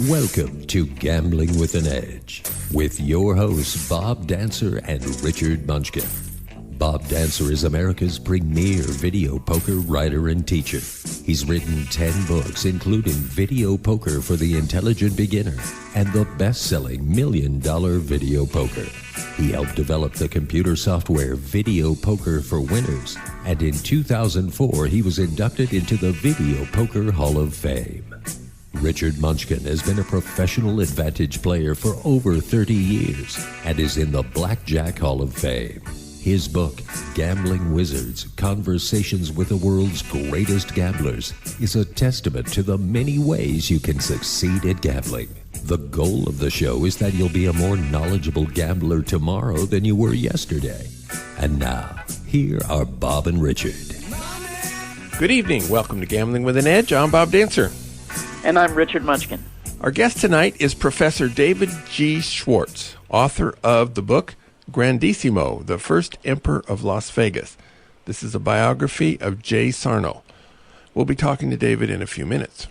Welcome to Gambling with an Edge with your hosts Bob Dancer and Richard Munchkin. Bob Dancer is America's premier video poker writer and teacher. He's written 10 books, including Video Poker for the Intelligent Beginner and the best-selling $1 Million Video Poker. He helped develop the computer software Video Poker for Winners, and in 2004 he was inducted into the Video Poker Hall of Fame. Richard Munchkin has been a professional advantage player for over 30 years and is in the Blackjack Hall of Fame. His book, Gambling Wizards, Conversations with the World's Greatest Gamblers, is a testament to the many ways you can succeed at gambling. The goal of the show is that you'll be a more knowledgeable gambler tomorrow than you were yesterday. And now, here are Bob and Richard. Good evening. Welcome to Gambling with an Edge. I'm Bob Dancer. And I'm Richard Munchkin. Our guest tonight is Professor David G. Schwartz, author of the book Grandissimo, the First Emperor of Las Vegas. This is a biography of Jay Sarno. We'll be talking to David in a few minutes.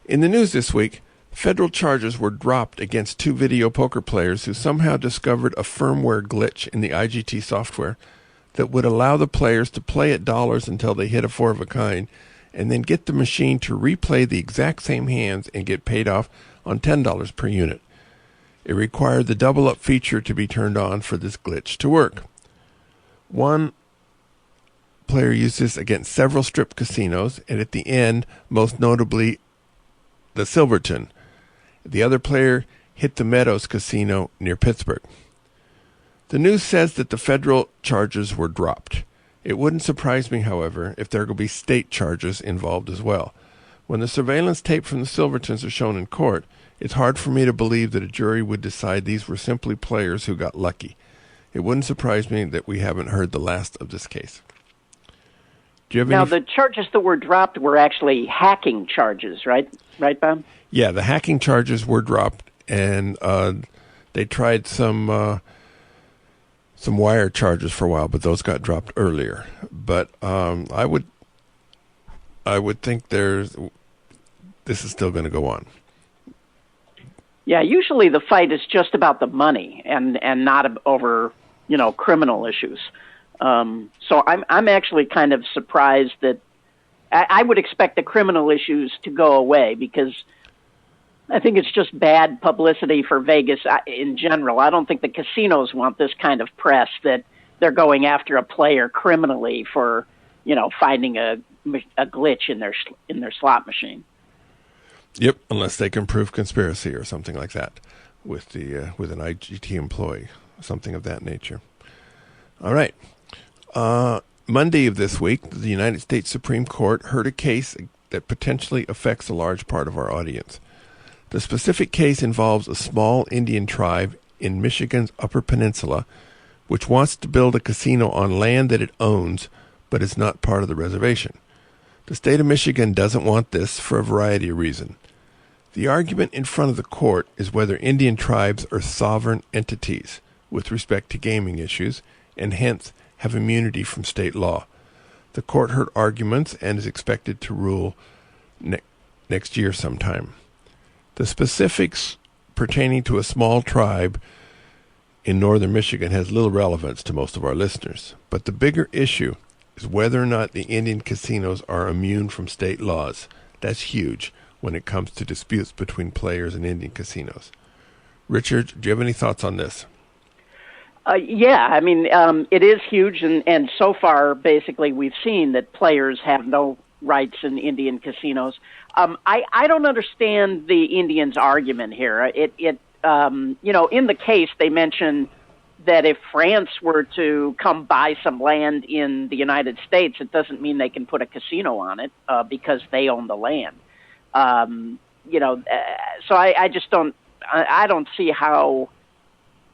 In the news this week, federal charges were dropped against 2 video poker players who somehow discovered a firmware glitch in the IGT software that would allow the players to play at dollars until they hit a 4 of a kind, and then get the machine to replay the exact same hands and get paid off on $10 per unit. It required the double-up feature to be turned on for this glitch to work. One player used this against several strip casinos, and at the end, most notably, the Silverton. The other player hit the Meadows Casino near Pittsburgh. The news says that the federal charges were dropped. It wouldn't surprise me, however, if there will be state charges involved as well. When the surveillance tape from the Silvertons are shown in court, it's hard for me to believe that a jury would decide these were simply players who got lucky. It wouldn't surprise me that we haven't heard the last of this case. Do you have Now, the charges that were dropped were actually hacking charges, right? Right, Bob? Yeah, the hacking charges were dropped, and they tried some wire charges for a while, but those got dropped earlier. But I would think this is still going to go on. Yeah, usually the fight is just about the money and not over, criminal issues. So I'm actually kind of surprised that I would expect the criminal issues to go away, because I think it's just bad publicity for Vegas in general. I don't think the casinos want this kind of press that they're going after a player criminally for, finding a glitch in their slot machine. Yep, unless they can prove conspiracy or something like that with an IGT employee, something of that nature. All right. Monday of this week, the United States Supreme Court heard a case that potentially affects a large part of our audience. The specific case involves a small Indian tribe in Michigan's Upper Peninsula, which wants to build a casino on land that it owns, but is not part of the reservation. The state of Michigan doesn't want this for a variety of reasons. The argument in front of the court is whether Indian tribes are sovereign entities with respect to gaming issues, and hence have immunity from state law. The court heard arguments and is expected to rule next year sometime. The specifics pertaining to a small tribe in northern Michigan has little relevance to most of our listeners, but the bigger issue is whether or not the Indian casinos are immune from state laws. That's huge when it comes to disputes between players and Indian casinos. Richard, do you have any thoughts on this? Yeah, it is huge, and so far, basically, we've seen that players have no rights in Indian casinos. I don't understand the Indians' argument here. In the case, they mention that if France were to come buy some land in the United States, it doesn't mean they can put a casino on it because they own the land. So I just don't. I don't see how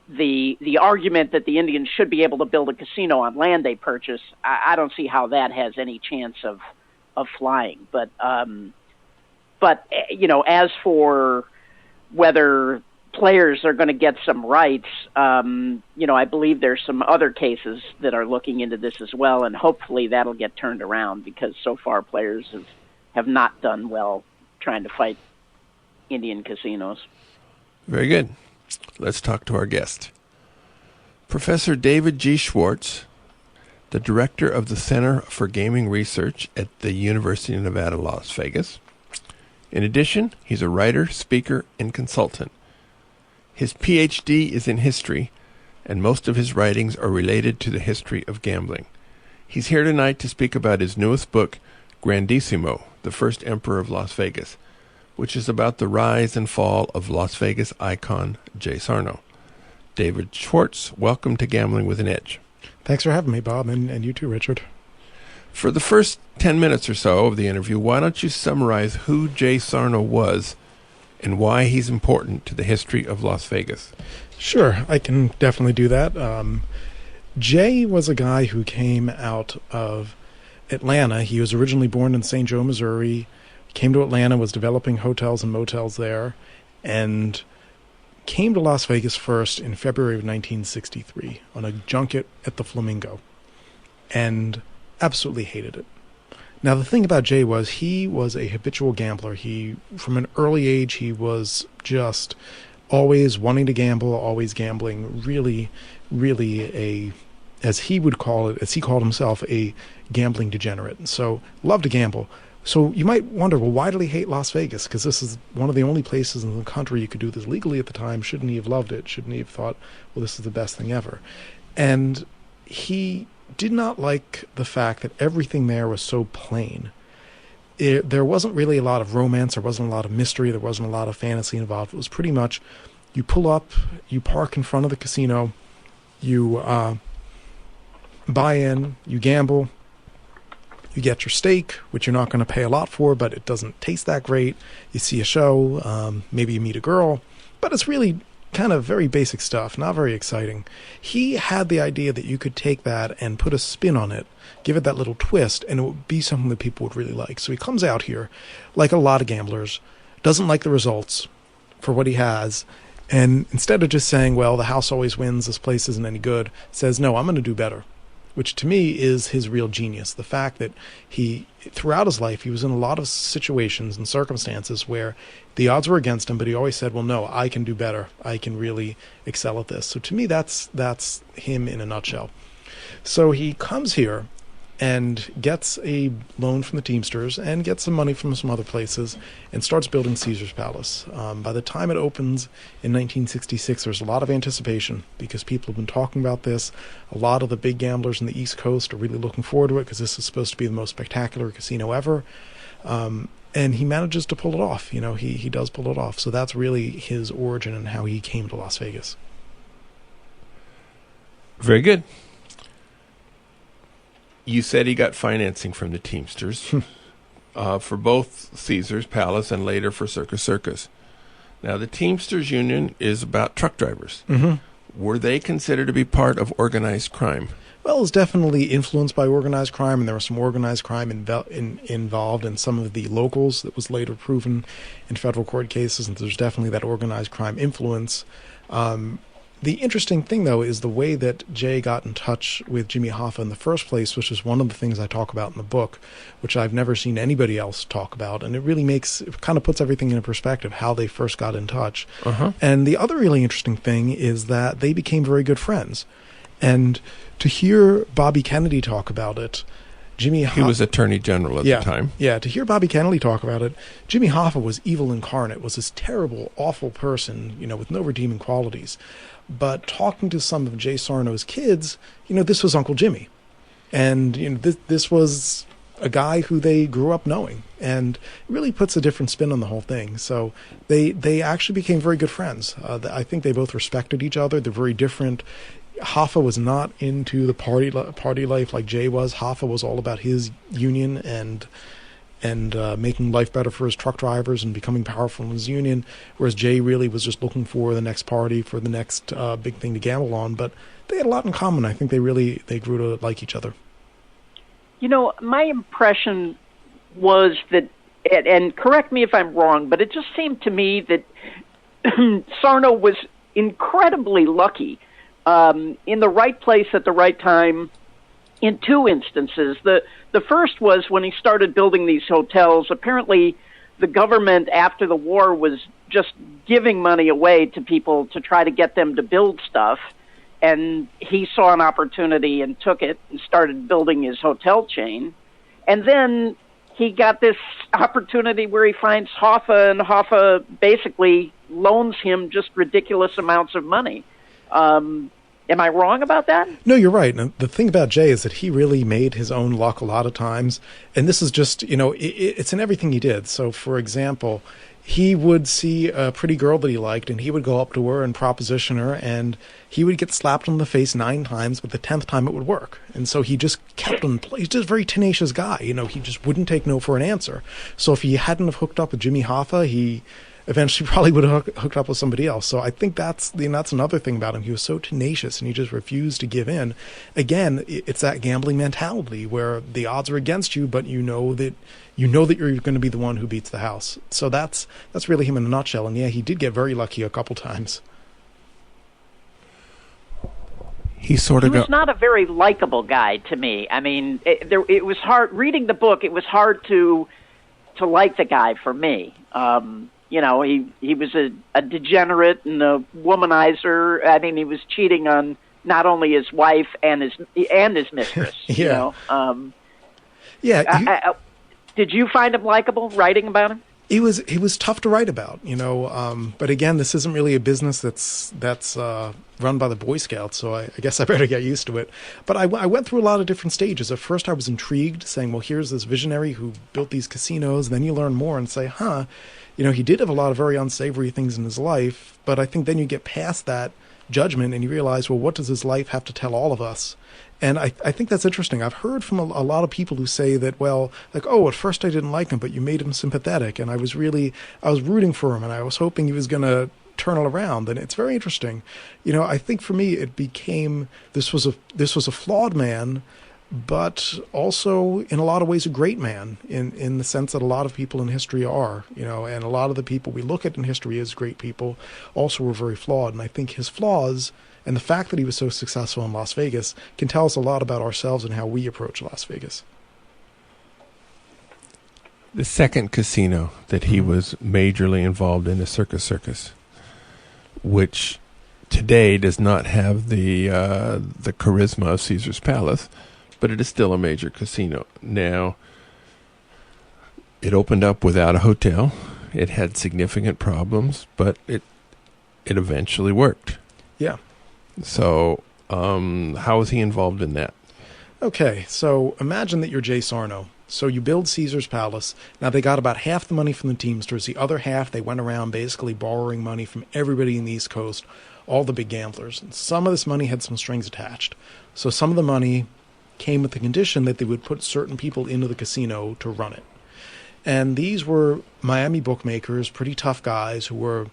the argument that the Indians should be able to build a casino on land they purchase. I don't see how that has any chance of flying. But as for whether players are going to get some rights, I believe there's some other cases that are looking into this as well, and hopefully that'll get turned around, because so far players have not done well trying to fight Indian casinos. Very good. Let's talk to our guest. Professor David G. Schwartz, the director of the Center for Gaming Research at the University of Nevada, Las Vegas. In addition, he's a writer, speaker, and consultant. His PhD is in history, and most of his writings are related to the history of gambling. He's here tonight to speak about his newest book, Grandissimo, the First Emperor of Las Vegas, which is about the rise and fall of Las Vegas icon Jay Sarno. David Schwartz, welcome to Gambling with an Edge. Thanks for having me, Bob, and you too, Richard. For the first 10 minutes or so of the interview, why don't you summarize who Jay Sarno was and why he's important to the history of Las Vegas? Sure, I can definitely do that. Jay was a guy who came out of Atlanta. He was originally born in St. Joe, Missouri, came to Atlanta, was developing hotels and motels there, and came to Las Vegas first in February of 1963 on a junket at the Flamingo, and absolutely hated it. Now, the thing about Jay was he was a habitual gambler. From an early age, he was just always wanting to gamble, always gambling, really, really as he called himself, a gambling degenerate. And so, loved to gamble. So you might wonder, well, why did he hate Las Vegas? Because this is one of the only places in the country you could do this legally at the time. Shouldn't he have loved it? Shouldn't he have thought, well, this is the best thing ever? And he did not like the fact that everything there was so plain. There wasn't really a lot of romance. There wasn't a lot of mystery. There wasn't a lot of fantasy involved. It was pretty much you pull up, you park in front of the casino, you buy in, you gamble, you get your steak, which you're not going to pay a lot for, but it doesn't taste that great. You see a show, maybe you meet a girl, but it's really kind of very basic stuff, not very exciting. He had the idea that you could take that and put a spin on it, give it that little twist, and it would be something that people would really like. So he comes out here, like a lot of gamblers, doesn't like the results for what he has, and instead of just saying, well, the house always wins, this place isn't any good, says, no, I'm going to do better, which to me is his real genius. The fact that throughout his life, he was in a lot of situations and circumstances where the odds were against him, but he always said, well, no, I can do better. I can really excel at this. So to me, that's him in a nutshell. So he comes here and gets a loan from the Teamsters and gets some money from some other places and starts building Caesar's Palace. By the time it opens in 1966, there's a lot of anticipation because people have been talking about this. A lot of the big gamblers in the East Coast are really looking forward to it because this is supposed to be the most spectacular casino ever. And he manages to pull it off. You know, he does pull it off. So that's really his origin and how he came to Las Vegas. Very good. You said he got financing from the Teamsters for both Caesar's Palace and later for Circus Circus. Now, the Teamsters Union is about truck drivers. Mm-hmm. Were they considered to be part of organized crime? Well, it was definitely influenced by organized crime, and there was some organized crime involved in some of the locals that was later proven in federal court cases, and there's definitely that organized crime influence. The interesting thing, though, is the way that Jay got in touch with Jimmy Hoffa in the first place, which is one of the things I talk about in the book, which I've never seen anybody else talk about. And it kind of puts everything into perspective, how they first got in touch. Uh-huh. And the other really interesting thing is that they became very good friends. And to hear Bobby Kennedy talk about it, he was Attorney General at the time. Yeah, to hear Bobby Kennedy talk about it, Jimmy Hoffa was evil incarnate, was this terrible, awful person, with no redeeming qualities. But talking to some of Jay Sarno's kids, this was Uncle Jimmy. And this was a guy who they grew up knowing. And it really puts a different spin on the whole thing. So they actually became very good friends. I think they both respected each other. They're very different. Hoffa was not into the party life like Jay was. Hoffa was all about his union and making life better for his truck drivers and becoming powerful in his union, whereas Jay really was just looking for the next party, for the next big thing to gamble on. But they had a lot in common. I think they grew to like each other. My impression was that, and correct me if I'm wrong, but it just seemed to me that Sarno was incredibly lucky in the right place at the right time in two instances. The first was when he started building these hotels. Apparently, the government after the war was just giving money away to people to try to get them to build stuff. And he saw an opportunity and took it and started building his hotel chain. And then he got this opportunity where he finds Hoffa, and Hoffa basically loans him just ridiculous amounts of money. Am I wrong about that? No, you're right. And the thing about Jay is that he really made his own luck a lot of times. And this is just, it's in everything he did. So, for example, he would see a pretty girl that he liked, and he would go up to her and proposition her, and he would get slapped on the face 9 times, but the 10th time it would work. And so he just kept on playing. He's just a very tenacious guy. He just wouldn't take no for an answer. So if he hadn't have hooked up with Jimmy Hoffa, he eventually probably would have hooked up with somebody else. So I think that's another thing about him. He was so tenacious, and he just refused to give in. Again, it's that gambling mentality where the odds are against you, but you know that you're going to be the one who beats the house. So that's really him in a nutshell. And yeah, he did get very lucky a couple times. He was not a very likable guy to me. I mean, it was hard reading the book. It was hard to like the guy for me. He was a degenerate and a womanizer. I mean, he was cheating on not only his wife and his mistress. Yeah. Did you find him likable writing about him? He was tough to write about, but again, this isn't really a business that's run by the Boy Scouts, so I guess I better get used to it. But I went through a lot of different stages. At first I was intrigued, saying, well, here's this visionary who built these casinos. Then you learn more and say, he did have a lot of very unsavory things in his life, but I think then you get past that judgment and you realize, well, what does his life have to tell all of us? And I think that's interesting. I've heard from a lot of people who say that, well, at first I didn't like him, but you made him sympathetic, and I was rooting for him, and I was hoping he was going to turn it around. And it's very interesting. I think for me it became this was a flawed man, but also in a lot of ways a great man in the sense that a lot of people in history are, and a lot of the people we look at in history as great people also were very flawed. And I think his flaws and the fact that he was so successful in Las Vegas can tell us a lot about ourselves and how we approach Las Vegas. The second casino that he was majorly involved in is Circus Circus, which today does not have the charisma of Caesar's Palace, but it is still a major casino. Now, it opened up without a hotel. It had significant problems, but it eventually worked. Yeah. So, how was he involved in that? Okay, so imagine that you're Jay Sarno. So you build Caesar's Palace. Now, they got about half the money from the Teamsters. The other half, they went around basically borrowing money from everybody in the East Coast, all the big gamblers. And some of this money had some strings attached. So some of the money came with the condition that they would put certain people into the casino to run it. And these were Miami bookmakers, pretty tough guys who were,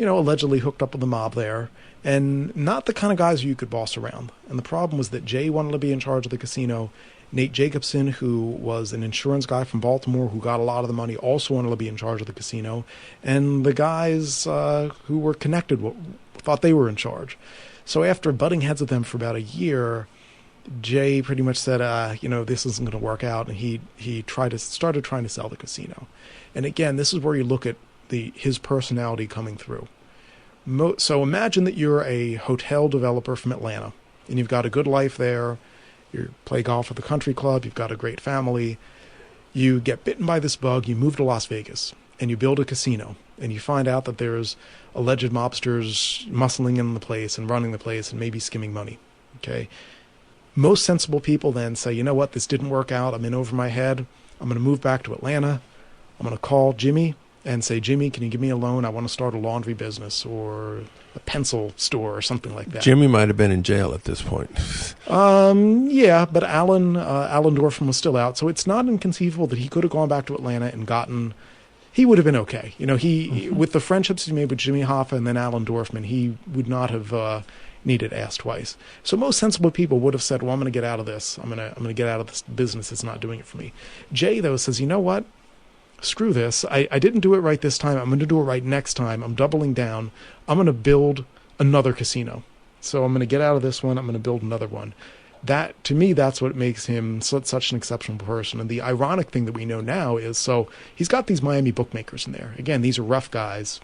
allegedly hooked up with the mob there, and not the kind of guys who you could boss around. And the problem was that Jay wanted to be in charge of the casino. Nate Jacobson, who was an insurance guy from Baltimore who got a lot of the money, also wanted to be in charge of the casino. And the guys who were connected thought they were in charge. So after butting heads with them for about a year, Jay pretty much said, this isn't going to work out, and he started trying to sell the casino. And again, this is where you look at his personality coming through. So imagine that you're a hotel developer from Atlanta, and you've got a good life there. You play golf at the country club. You've got a great family. You get bitten by this bug. You move to Las Vegas, and you build a casino, and you find out that there's alleged mobsters muscling in the place and running the place and maybe skimming money. Okay. Most sensible people then say, you know what, this didn't work out. I'm in over my head. I'm going to move back to Atlanta. I'm going to call Jimmy and say, Jimmy, can you give me a loan? I want to start a laundry business or a pencil store or something like that. Jimmy might have been in jail at this point. Yeah, but Alan Dorfman was still out, so it's not inconceivable that he could have gone back to Atlanta and gotten. He would have been okay. With the friendships he made with Jimmy Hoffa and then Alan Dorfman, he would not have needed asked twice. So most sensible people would have said, well, I'm going to get out of this. I'm going to get out of this business. It's not doing it for me. Jay, though, says, you know what? Screw this. I didn't do it right this time. I'm going to do it right next time. I'm doubling down. I'm going to build another casino. So I'm going to get out of this one. I'm going to build another one. that, to me, that's what makes him such an exceptional person. And the ironic thing that we know now is, so he's got these Miami bookmakers in there. Again, these are rough guys.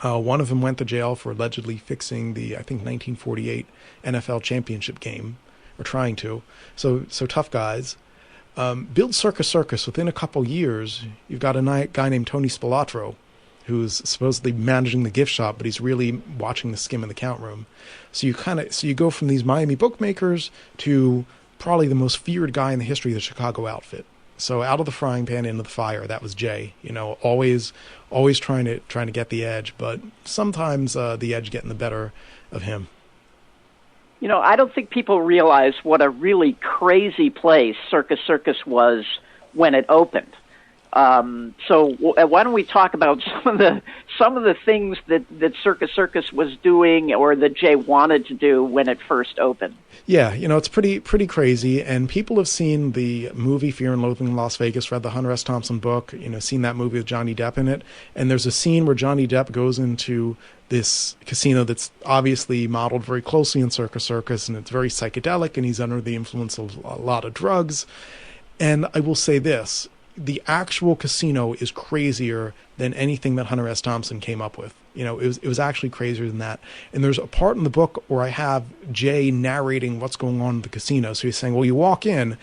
One of them went to jail for allegedly fixing the, I think, 1948 NFL championship game, or trying to. So tough guys. Build Circus Circus. Within a couple years, you've got a guy named Tony Spilatro, who's supposedly managing the gift shop, but he's really watching the skim in the count room. So you go from these Miami bookmakers to probably the most feared guy in the history of the Chicago outfit. So out of the frying pan into the fire, that was Jay. Always trying to get the edge, but sometimes the edge getting the better of him. I don't think people realize what a really crazy place Circus Circus was when it opened. So why don't we talk about some of the things that Circus Circus was doing, or that Jay wanted to do when it first opened? Yeah, it's pretty crazy, and people have seen the movie Fear and Loathing in Las Vegas, read the Hunter S. Thompson book, seen that movie with Johnny Depp in it, and there's a scene where Johnny Depp goes into this casino that's obviously modeled very closely in Circus Circus, and it's very psychedelic, and he's under the influence of a lot of drugs. And I will say this, the actual casino is crazier than anything that Hunter S. Thompson came up with. It was actually crazier than that. And there's a part in the book where I have Jay narrating what's going on in the casino. So he's saying, well, you walk in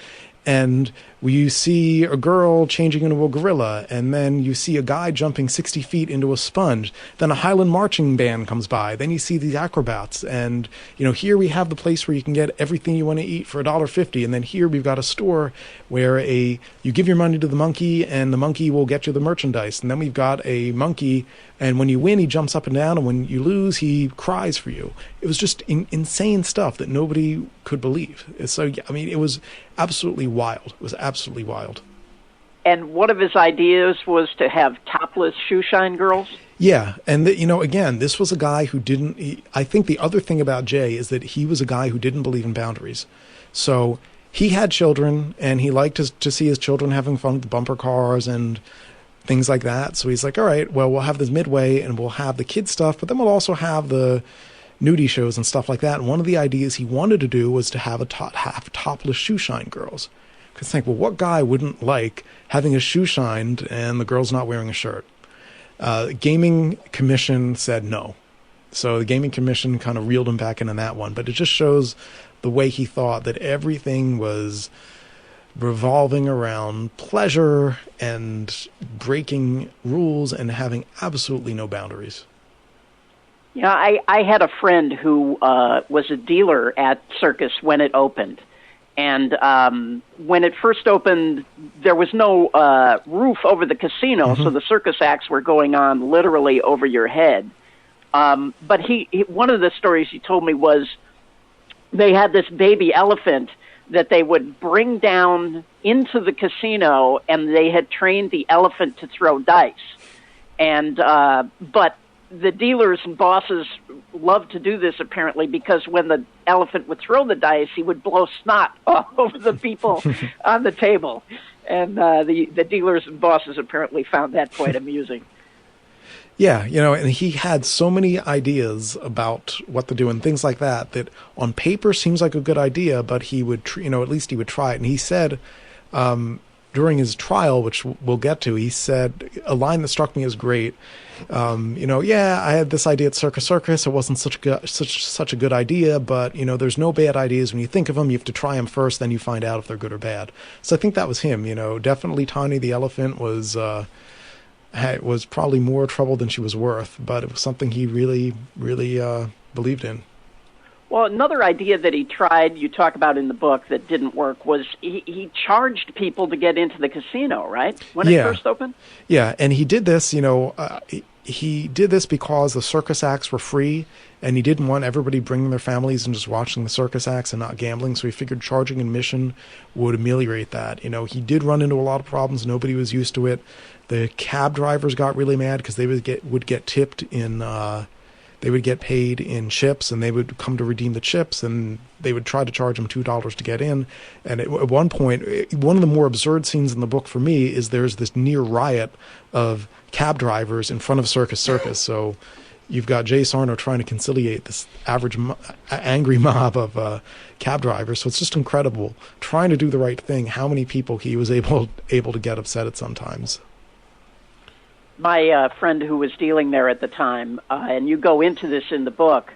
and you see a girl changing into a gorilla, and then you see a guy jumping 60 feet into a sponge. Then a Highland marching band comes by. Then you see these acrobats. And, here we have the place where you can get everything you want to eat for $1.50. And then here we've got a store where you give your money to the monkey, and the monkey will get you the merchandise. And then we've got a monkey, and when you win, he jumps up and down, and when you lose, he cries for you. It was just insane stuff that nobody could believe. So, it was absolutely wild. It was absolutely wild. And one of his ideas was to have topless shoeshine girls? Yeah, and again, this was a guy who I think the other thing about Jay is that he was a guy who didn't believe in boundaries. So he had children, and he liked to see his children having fun with the bumper cars and things like that. So he's like, all right, well, we'll have this midway, and we'll have the kid stuff, but then we'll also have the nudie shows and stuff like that. And one of the ideas he wanted to do was to have topless shoeshine girls. Because think, well, what guy wouldn't like having a shoe shined and the girl's not wearing a shirt? Gaming Commission said no. So the Gaming Commission kind of reeled him back in on that one. But it just shows the way he thought that everything was revolving around pleasure and breaking rules and having absolutely no boundaries. Yeah, I had a friend who was a dealer at Circus when it opened. And when it first opened, there was no roof over the casino, so the circus acts were going on literally over your head. But he one of the stories he told me was they had this baby elephant that they would bring down into the casino, and they had trained the elephant to throw dice. And but the dealers and bosses loved to do this, apparently, because when the elephant would throw the dice, he would blow snot all over the people on the table. And the dealers and bosses apparently found that quite amusing. Yeah, and he had so many ideas about what to do and things like that, that on paper seems like a good idea, but he would, at least he would try it. And he said, during his trial, which we'll get to, he said a line that struck me as great. I had this idea at Circus Circus. It wasn't such a good idea, but there's no bad ideas when you think of them. You have to try them first, then you find out if they're good or bad. So I think that was him. Definitely Tiny the elephant was probably more trouble than she was worth, but it was something he really believed in. Well, another idea that he tried, you talk about in the book, that didn't work was he charged people to get into the casino, right? When it first opened? Yeah, and he did this, he did this because the circus acts were free, and he didn't want everybody bringing their families and just watching the circus acts and not gambling, so he figured charging admission would ameliorate that. He did run into a lot of problems. Nobody was used to it. The cab drivers got really mad because they would get tipped in... they would get paid in chips, and they would come to redeem the chips, and they would try to charge them $2 to get in. And at one point, one of the more absurd scenes in the book for me is there's this near riot of cab drivers in front of Circus Circus. So, you've got Jay Sarno trying to conciliate this average angry mob of cab drivers. So it's just incredible, trying to do the right thing, how many people he was able to get upset at sometimes. My friend who was dealing there at the time, and you go into this in the book,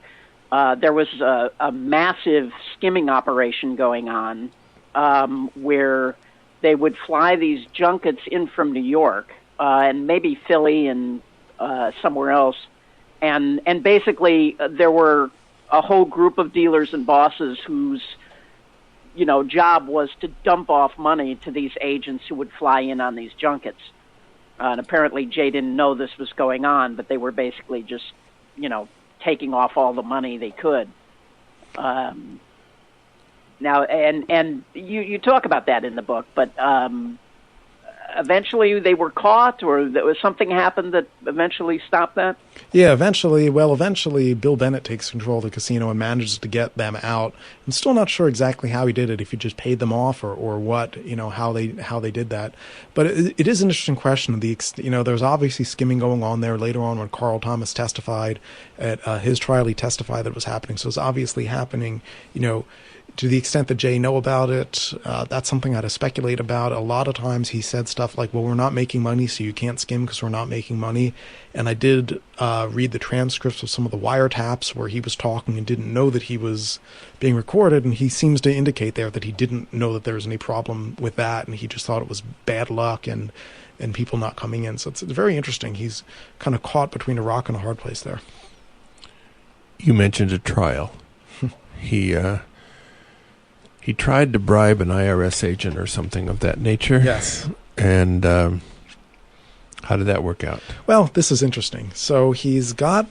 there was a massive skimming operation going on where they would fly these junkets in from New York and maybe Philly and somewhere else. And basically there were a whole group of dealers and bosses whose, job was to dump off money to these agents who would fly in on these junkets. And apparently Jay didn't know this was going on, but they were basically just, taking off all the money they could. Now, and you talk about that in the book, but eventually they were caught, or there was something happened that eventually stopped that? Yeah, eventually Bill Bennett takes control of the casino and manages to get them out. I'm still not sure exactly how he did it, if he just paid them off or what, how they did that. But it is an interesting question. There's obviously skimming going on there. Later on when Carl Thomas testified at his trial, he testified that it was happening. So it's obviously happening, to the extent that Jay know about it. That's something I had to speculate about. A lot of times he said stuff like, well, we're not making money, so you can't skim because we're not making money. And I did read the transcripts of some of the wiretaps where he was talking and didn't know that he was being recorded, and he seems to indicate there that he didn't know that there was any problem with that, and he just thought it was bad luck and people not coming in. So it's very interesting. He's kind of caught between a rock and a hard place there. You mentioned a trial. He tried to bribe an IRS agent or something of that nature. Yes. And how did that work out? Well, this is interesting. So he's got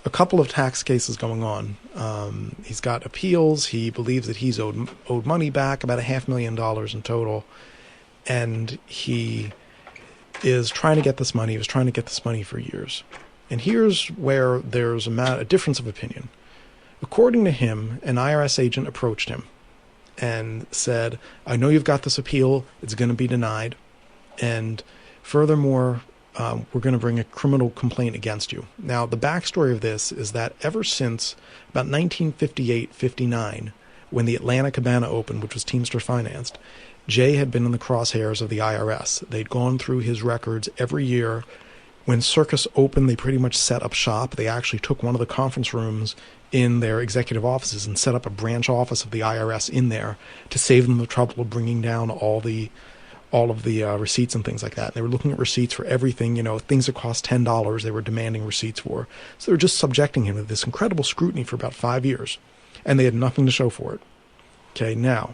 a couple of tax cases going on. He's got appeals. He believes that he's owed money back, about $500,000 in total. And he is trying to get this money. He was trying to get this money for years. And here's where there's a difference of opinion. According to him, an IRS agent approached him and said, I know you've got this appeal. It's going to be denied. And furthermore, we're going to bring a criminal complaint against you. Now, the backstory of this is that ever since about 1958-59, when the Atlanta Cabana opened, which was Teamster financed, Jay had been in the crosshairs of the IRS. They'd gone through his records every year. When Circus opened, they pretty much set up shop. They actually took one of the conference rooms in their executive offices and set up a branch office of the IRS in there to save them the trouble of bringing down all of the receipts and things like that. And they were looking at receipts for everything, things that cost $10, they were demanding receipts for. So they were just subjecting him to this incredible scrutiny for about 5 years, and they had nothing to show for it. Okay, now,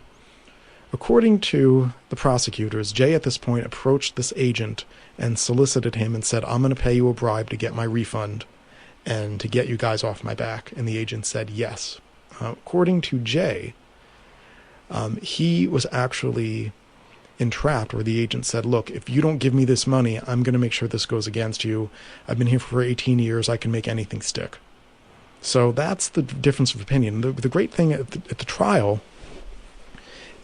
according to the prosecutors, Jay at this point approached this agent and solicited him and said, I'm going to pay you a bribe to get my refund and to get you guys off my back. And the agent said yes. According to Jay, he was actually entrapped, where the agent said, look, if you don't give me this money, I'm going to make sure this goes against you. I've been here for 18 years. I can make anything stick. So that's the difference of opinion. The great thing at the trial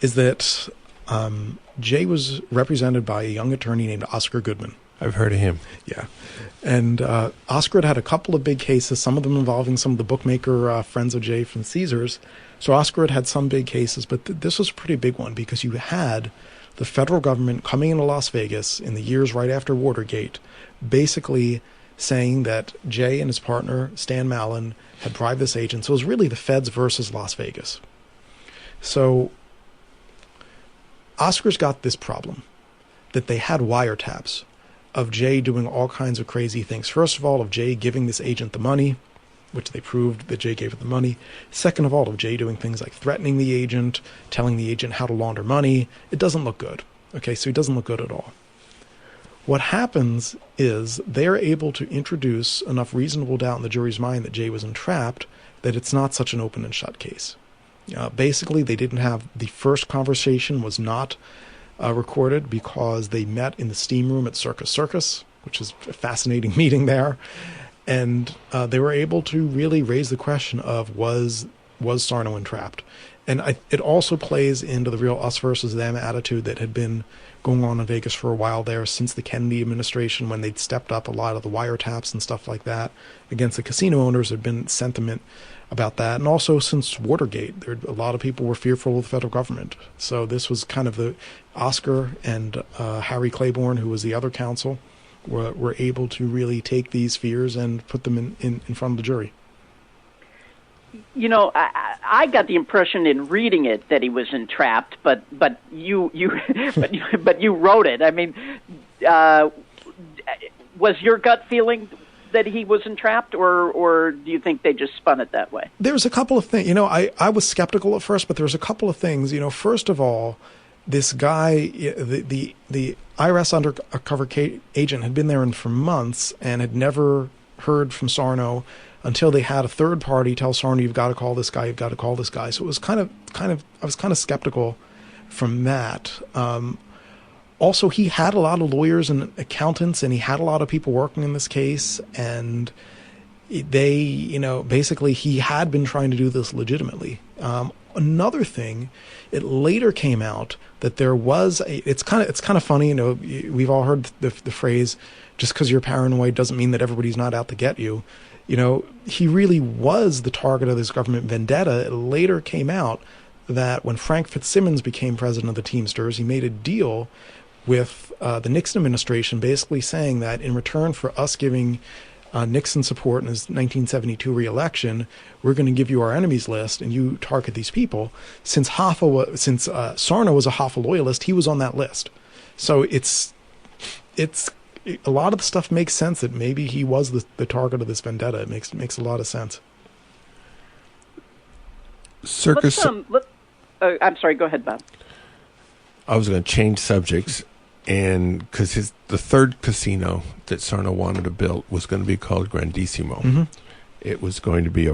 is that Jay was represented by a young attorney named Oscar Goodman. I've heard of him. Yeah. And Oscar had a couple of big cases, some of them involving some of the bookmaker friends of Jay from Caesars. So Oscar had some big cases, but this was a pretty big one because you had the federal government coming into Las Vegas in the years right after Watergate, basically saying that Jay and his partner, Stan Mallon, had bribed this agent. So it was really the feds versus Las Vegas. So Oscar's got this problem, that they had wiretaps of Jay doing all kinds of crazy things. First of all, of Jay giving this agent the money, which they proved that Jay gave him the money. Second of all, of Jay doing things like threatening the agent, telling the agent how to launder money. It doesn't look good. Okay, so he doesn't look good at all. What happens is they're able to introduce enough reasonable doubt in the jury's mind that Jay was entrapped, that it's not such an open and shut case. Basically, they didn't have, the first conversation was not recorded because they met in the steam room at Circus Circus, which is a fascinating meeting there. And they were able to really raise the question of, was Sarno entrapped? And it also plays into the real us versus them attitude that had been going on in Vegas for a while there since the Kennedy administration, when they'd stepped up a lot of the wiretaps and stuff like that against the casino owners. There'd been sentiment about that. And also since Watergate, a lot of people were fearful of the federal government. So this was kind of the Oscar and Harry Claiborne, who was the other counsel, were able to really take these fears and put them in front of the jury. You know, I got the impression in reading it that he was entrapped, but you but you wrote it. I mean, was your gut feeling that he was entrapped, or do you think they just spun it that way? There's a couple of things. You know, I was skeptical at first, but there's a couple of things. You know, first of all, this guy, the IRS undercover agent, had been there for months and had never heard from Sarno until they had a third party tell Sarno, "You've got to call this guy. You've got to call this guy." So it was kind of I was kind of skeptical from that. Also, he had a lot of lawyers and accountants, and he had a lot of people working in this case, and they, you know, basically he had been trying to do this legitimately. Another thing, it later came out that there was it's kind of funny, you know, we've all heard the phrase, just because you're paranoid doesn't mean that everybody's not out to get you. You know, he really was the target of this government vendetta. It later came out that when Frank Fitzsimmons became president of the Teamsters, he made a deal with the Nixon administration, basically saying that in return for us giving Nixon support in his 1972 re-election, we're going to give you our enemies list and you target these people. Since Sarno was a Hoffa loyalist, he was on that list. So it's a lot of the stuff makes sense that maybe he was the target of this vendetta. It makes a lot of sense. Circus. I'm sorry. Go ahead, Bob. I was going to change subjects, and because the third casino that Sarno wanted to build was going to be called Grandissimo. Mm-hmm. It was going to be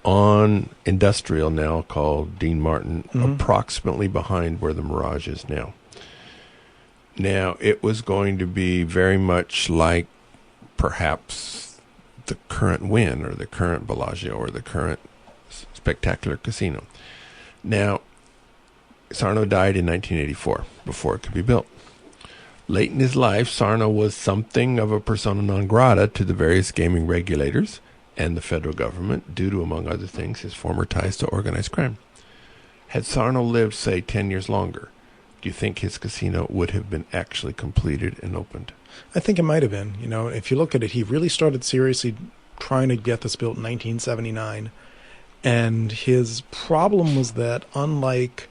on industrial now called Dean Martin, approximately behind where the Mirage is now. Now, it was going to be very much like perhaps the current Wynn or the current Bellagio or the current Spectacular Casino. Now, Sarno died in 1984 before it could be built. Late in his life, Sarno was something of a persona non grata to the various gaming regulators and the federal government due to, among other things, his former ties to organized crime. Had Sarno lived, say, 10 years longer, do you think his casino would have been actually completed and opened? I think it might have been. You know, if you look at it, he really started seriously trying to get this built in 1979. And his problem was that, unlike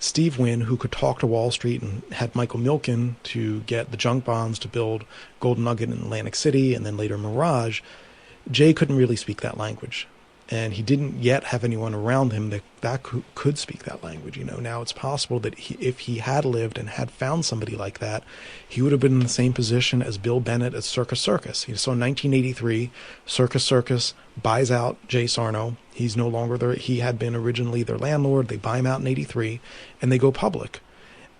Steve Wynn, who could talk to Wall Street and had Michael Milken to get the junk bonds to build Golden Nugget in Atlantic City and then later Mirage, Jay couldn't really speak that language. And he didn't yet have anyone around him that could speak that language. You know, now it's possible that if he had lived and had found somebody like that, he would have been in the same position as Bill Bennett at Circus Circus. So in 1983, Circus Circus buys out Jay Sarno. He's no longer there. He had been originally their landlord. They buy him out in 83, and they go public.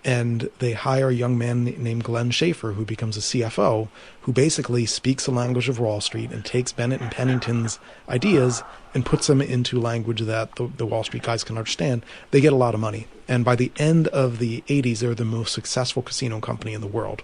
And they hire a young man named Glenn Schaefer, who becomes a CFO, who basically speaks the language of Wall Street and takes Bennett and Pennington's ideas and puts them into language that the Wall Street guys can understand. They get a lot of money. And by the end of the 80s, they're the most successful casino company in the world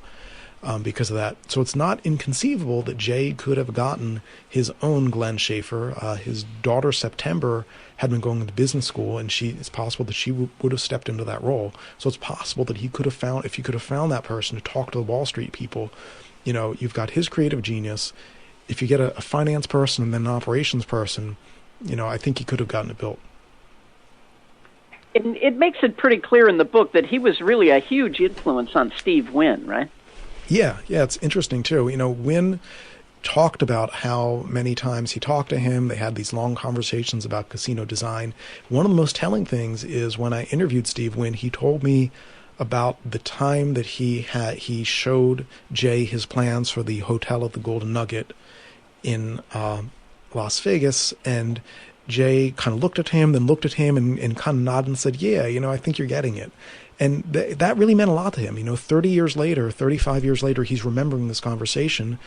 because of that. So it's not inconceivable that Jay could have gotten his own Glenn Schaefer. His daughter, September, had been going to business school, and it's possible that she would have stepped into that role. So it's possible that if he could have found that person to talk to the Wall Street people, you know, you've got his creative genius. If you get a finance person and then an operations person, you know, I think he could have gotten it built. It makes it pretty clear in the book that he was really a huge influence on Steve Wynn, right? Yeah, it's interesting too. You know, Wynn talked about how many times he talked to him. They had these long conversations about casino design. One of the most telling things is when I interviewed Steve Wynn, he told me about the time that he showed Jay his plans for the Hotel at the Golden Nugget in Las Vegas, and Jay kind of looked at him and kind of nodded and said, "Yeah, you know, I think you're getting it." And that really meant a lot to him. You know, 35 years later, he's remembering this conversation.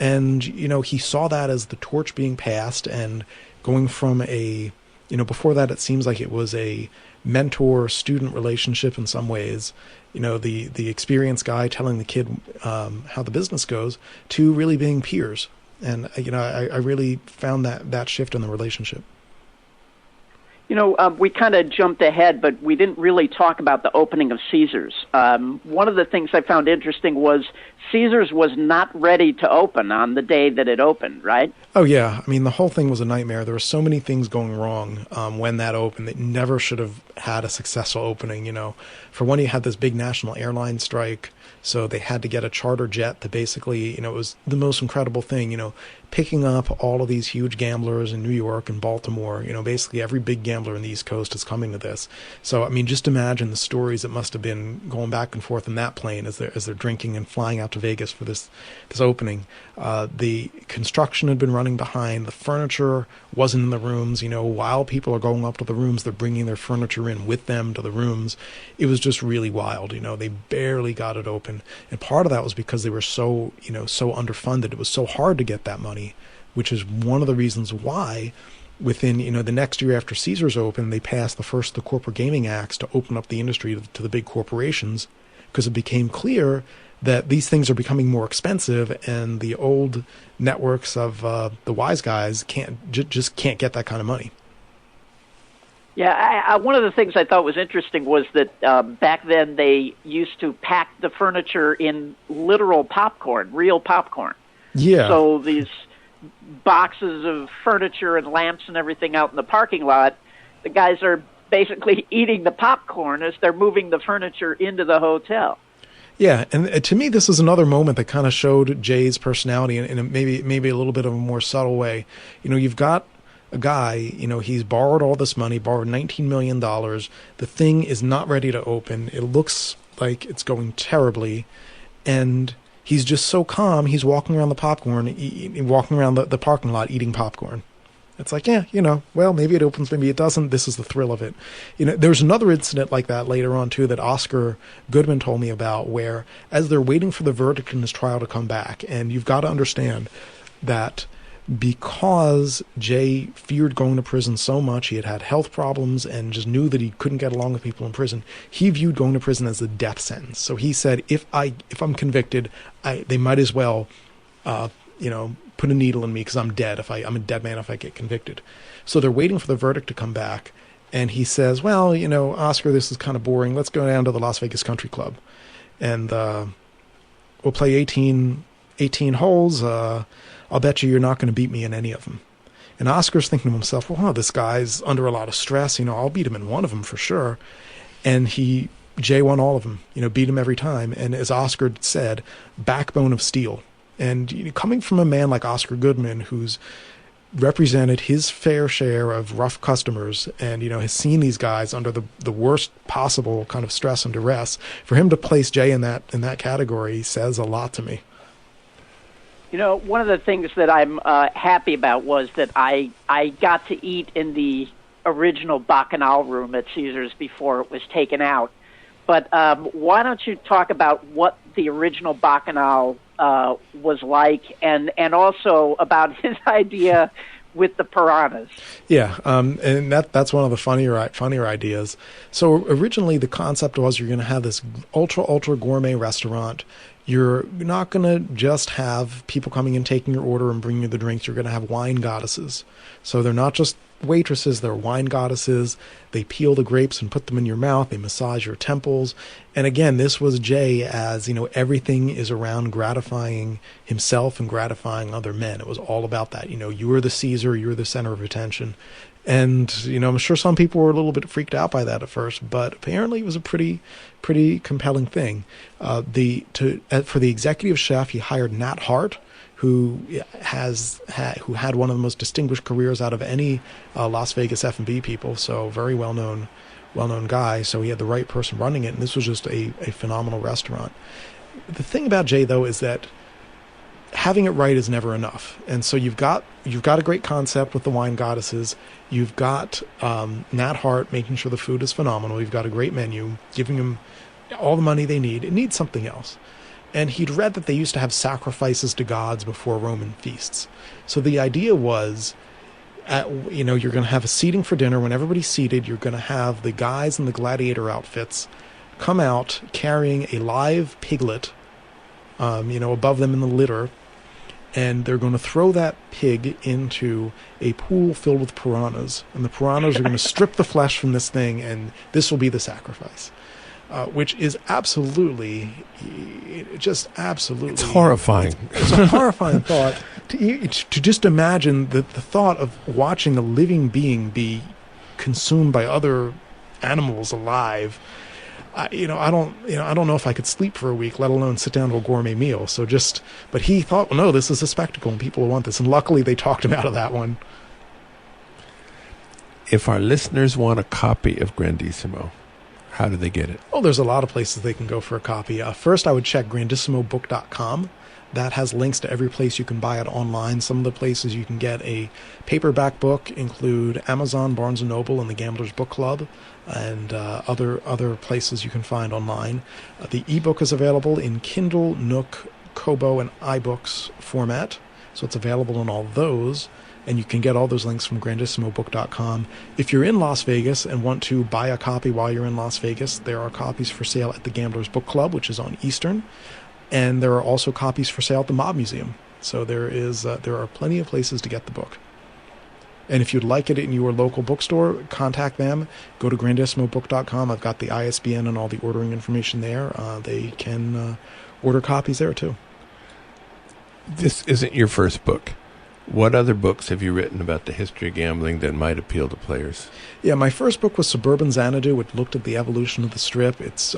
And, you know, he saw that as the torch being passed and going from a Before that, it seems like it was a mentor-student relationship in some ways. The experienced guy telling the kid how the business goes, to really being peers. And, I really found that shift in the relationship. We kind of jumped ahead, but we didn't really talk about the opening of Caesars. One of the things I found interesting was Caesars was not ready to open on the day that it opened, right? Oh, yeah. I mean, the whole thing was a nightmare. There were so many things going wrong when that opened. It never should have had a successful opening. For one, you had this big national airline strike, so they had to get a charter jet to basically, it was the most incredible thing, picking up all of these huge gamblers in New York and Baltimore. Basically every big gambler in the East Coast is coming to this. So, I mean, just imagine the stories that must have been going back and forth in that plane as they're drinking and flying out to Vegas for this opening. The construction had been running behind. The furniture wasn't in the rooms. While people are going up to the rooms, they're bringing their furniture in with them to the rooms. It was just really wild. They barely got it open. And part of that was because they were so underfunded. It was so hard to get that money, which is one of the reasons why within, the next year after Caesars opened, they passed the Corporate Gaming Acts to open up the industry to the big corporations, because it became clear that these things are becoming more expensive, and the old networks of the wise guys just can't get that kind of money. Yeah, one of the things I thought was interesting was that back then they used to pack the furniture in literal popcorn, real popcorn. Yeah. So these boxes of furniture and lamps and everything out in the parking lot, the guys are basically eating the popcorn as they're moving the furniture into the hotel. Yeah, and to me, this is another moment that kind of showed Jay's personality in maybe a little bit of a more subtle way. You've got a guy, he's borrowed all this money, borrowed $19 million. The thing is not ready to open. It looks like it's going terribly. And he's just so calm. He's walking around the the parking lot eating popcorn. It's like, well, maybe it opens, maybe it doesn't. This is the thrill of it. There's another incident like that later on, too, that Oscar Goodman told me about, where as they're waiting for the verdict in his trial to come back, and you've got to understand that because Jay feared going to prison so much, he had had health problems and just knew that he couldn't get along with people in prison, he viewed going to prison as a death sentence. So he said, if I'm convicted, they might as well, put a needle in me because I'm dead. I'm a dead man if I get convicted. So they're waiting for the verdict to come back. And he says, well, Oscar, this is kind of boring. Let's go down to the Las Vegas Country Club. And we'll play 18 holes. I'll bet you're not going to beat me in any of them. And Oscar's thinking to himself, well, this guy's under a lot of stress. I'll beat him in one of them for sure. And Jay won all of them, beat him every time. And as Oscar said, backbone of steel. And coming from a man like Oscar Goodman, who's represented his fair share of rough customers and, has seen these guys under the worst possible kind of stress and duress, for him to place Jay in that category says a lot to me. One of the things that I'm happy about was that I got to eat in the original Bacchanal room at Caesars before it was taken out. But why don't you talk about what the original Bacchanal was like, and also about his idea with the piranhas? Yeah, and that's one of the funnier ideas. So originally the concept was you're going to have this ultra gourmet restaurant. You're not going to just have people coming and taking your order and bringing you the drinks. You're going to have wine goddesses. So they're not just waitresses, they're wine goddesses. They peel the grapes and put them in your mouth. They massage your temples. And again, this was Jay as, everything is around gratifying himself and gratifying other men. It was all about that. You were the Caesar, you were the center of attention. And, I'm sure some people were a little bit freaked out by that at first, but apparently it was a pretty compelling thing. For the executive chef, he hired Nat Hart, who had one of the most distinguished careers out of any Las Vegas F&B people. So very well-known guy. So he had the right person running it. And this was just a phenomenal restaurant. The thing about Jay, though, is that having it right is never enough. And so you've got a great concept with the wine goddesses. You've got Nat Hart making sure the food is phenomenal. You've got a great menu, giving them all the money they need. It needs something else. And he'd read that they used to have sacrifices to gods before Roman feasts. So the idea was, You're going to have a seating for dinner. When everybody's seated, you're going to have the guys in the gladiator outfits come out carrying a live piglet, above them in the litter, and they're going to throw that pig into a pool filled with piranhas, and the piranhas are going to strip the flesh from this thing, and this will be the sacrifice. Which is absolutely. It's horrifying. It's a horrifying thought to just imagine the thought of watching a living being be consumed by other animals alive. I don't know if I could sleep for a week, let alone sit down to a gourmet meal. But he thought, well, no, this is a spectacle and people will want this. And luckily they talked him out of that one. If our listeners want a copy of Grandissimo, how do they get it? Oh, there's a lot of places they can go for a copy. First, I would check grandissimobook.com. That has links to every place you can buy it online. Some of the places you can get a paperback book include Amazon, Barnes & Noble, and the Gamblers Book Club, and other places you can find online. The ebook is available in Kindle, Nook, Kobo, and iBooks format, so it's available in all those. And you can get all those links from grandissimobook.com. If you're in Las Vegas and want to buy a copy while you're in Las Vegas, there are copies for sale at the Gamblers Book Club, which is on Eastern. And there are also copies for sale at the Mob Museum. So there are plenty of places to get the book. And if you'd like it in your local bookstore, contact them. Go to grandissimobook.com. I've got the ISBN and all the ordering information there. They can order copies there, too. This isn't your first book. What other books have you written about the history of gambling that might appeal to players? Yeah, my first book was Suburban Xanadu, which looked at the evolution of the strip. It's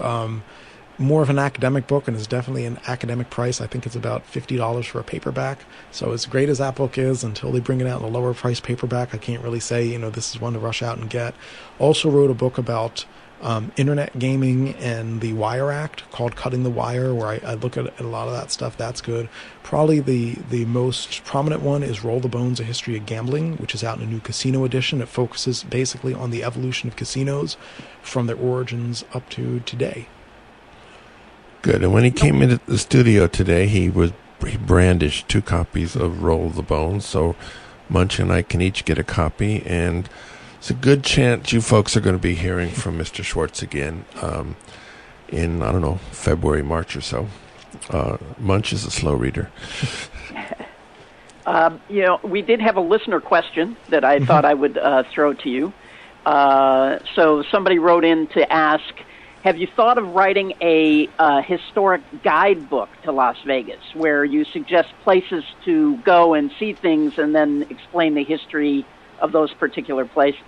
more of an academic book and is definitely an academic price. I think it's about $50 for a paperback. So as great as that book is, until they bring it out in a lower price paperback, I can't really say, this is one to rush out and get. Also wrote a book about internet gaming and the Wire Act called Cutting the Wire, where I look at a lot of that stuff. That's good. Probably the most prominent one is Roll the Bones, A History of Gambling, which is out in a new casino edition. It focuses basically on the evolution of casinos from their origins up to today. Good. And when he came into the studio today, he brandished 2 copies of Roll the Bones, so Munch and I can each get a copy, and it's a good chance you folks are going to be hearing from Mr. Schwartz again in, February, March or so. Munch is a slow reader. We did have a listener question that I thought I would throw to you. So somebody wrote in to ask, have you thought of writing a historic guidebook to Las Vegas where you suggest places to go and see things and then explain the history of those particular places?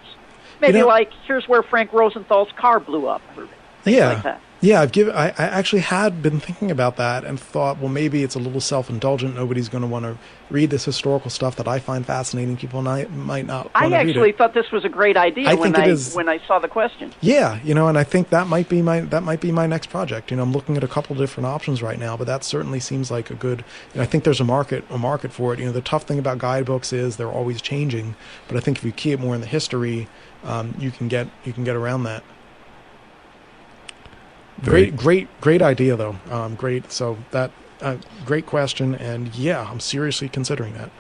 Maybe here's where Frank Rosenthal's car blew up, or things like that. Yeah, I actually had been thinking about that and thought, well, maybe it's a little self-indulgent. Nobody's going to want to read this historical stuff that I find fascinating. People might not want to read it. I actually thought this was a great idea when I saw the question. Yeah, and I think that might be my next project. I'm looking at a couple different options right now, but that certainly seems like a good. I think there's a market for it. The tough thing about guidebooks is they're always changing, but I think if you keep more in the history, you can get around that. Great idea, though. Great. So that great question, and yeah, I'm seriously considering that.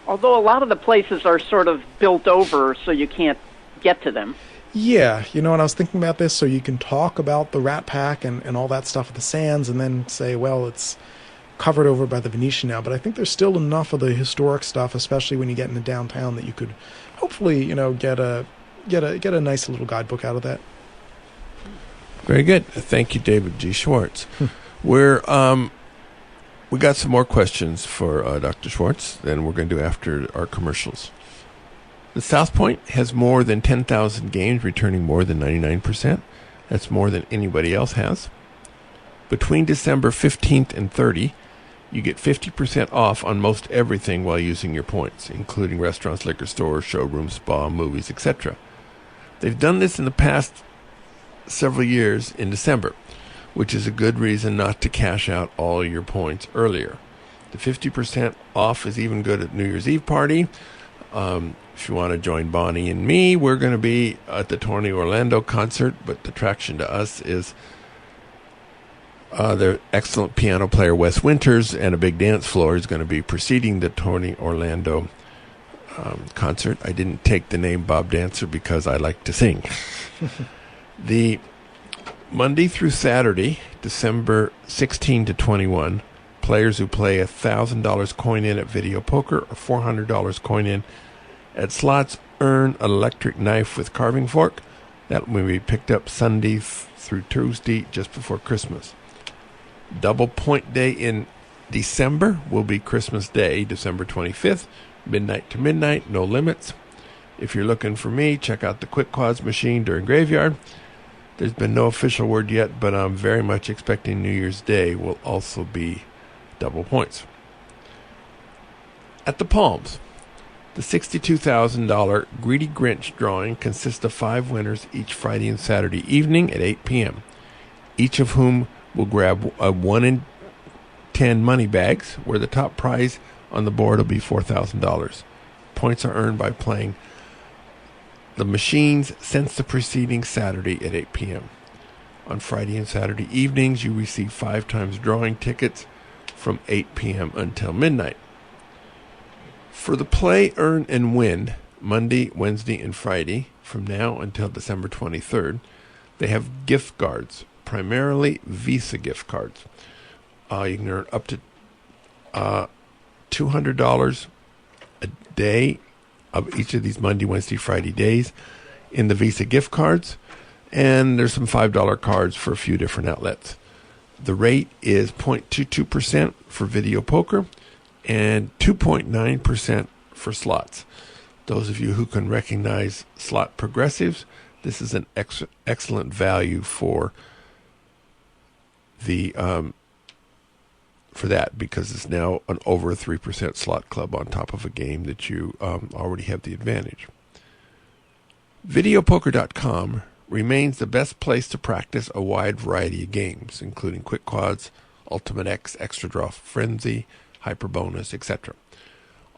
Although a lot of the places are sort of built over, so you can't get to them. Yeah, and I was thinking about this, so you can talk about the Rat Pack and all that stuff at the Sands, and then say, well, it's covered over by the Venetian now. But I think there's still enough of the historic stuff, especially when you get into downtown, that you could hopefully, get a nice little guidebook out of that. Very good. Thank you, David G. Schwartz. We got some more questions for Dr. Schwartz than we're going to do after our commercials. The South Point has more than 10,000 games, returning more than 99%. That's more than anybody else has. Between December 15th and 30, you get 50% off on most everything while using your points, including restaurants, liquor stores, showrooms, spa, movies, etc. They've done this in the past several years in December, which is a good reason not to cash out all your points earlier. The 50% off is even good at New Year's Eve party. If you want to join Bonnie and me, we're going to be at the Tony Orlando concert, but the attraction to us is their excellent piano player Wes Winters, and a big dance floor is going to be preceding the Tony Orlando concert. I didn't take the name Bob Dancer because I like to sing. The Monday through Saturday, December 16 to 21, players who play $1,000 coin in at video poker or $400 coin in at slots earn an electric knife with carving fork. That will be picked up Sunday through Tuesday just before Christmas. Double point day in December will be Christmas Day, December 25th, midnight to midnight, no limits. If you're looking for me, check out the Quick Quads machine during graveyard. There's been no official word yet, but I'm very much expecting New Year's Day will also be double points. At the Palms, the $62,000 Greedy Grinch drawing consists of 5 winners each Friday and Saturday evening at 8 p.m., each of whom will grab a 1 in 10 money bags, where the top prize on the board will be $4,000. Points are earned by playing the machines since the preceding Saturday at 8 p.m. On Friday and Saturday evenings, you receive 5 times drawing tickets from 8 p.m. until midnight. For the Play, Earn, and Win, Monday, Wednesday, and Friday, from now until December 23rd, they have gift cards, primarily Visa gift cards. You can earn up to $200 a day of each of these Monday, Wednesday, Friday days in the Visa gift cards, and there's some $5 cards for a few different outlets. The rate is 0.22% for video poker and 2.9% for slots. Those of you who can recognize slot progressives, this is an excellent value for the for that, because it's now an over a 3% slot club on top of a game that you already have the advantage. Videopoker.com remains the best place to practice a wide variety of games, including Quick Quads, Ultimate X, Extra Draw Frenzy, Hyper Bonus, etc.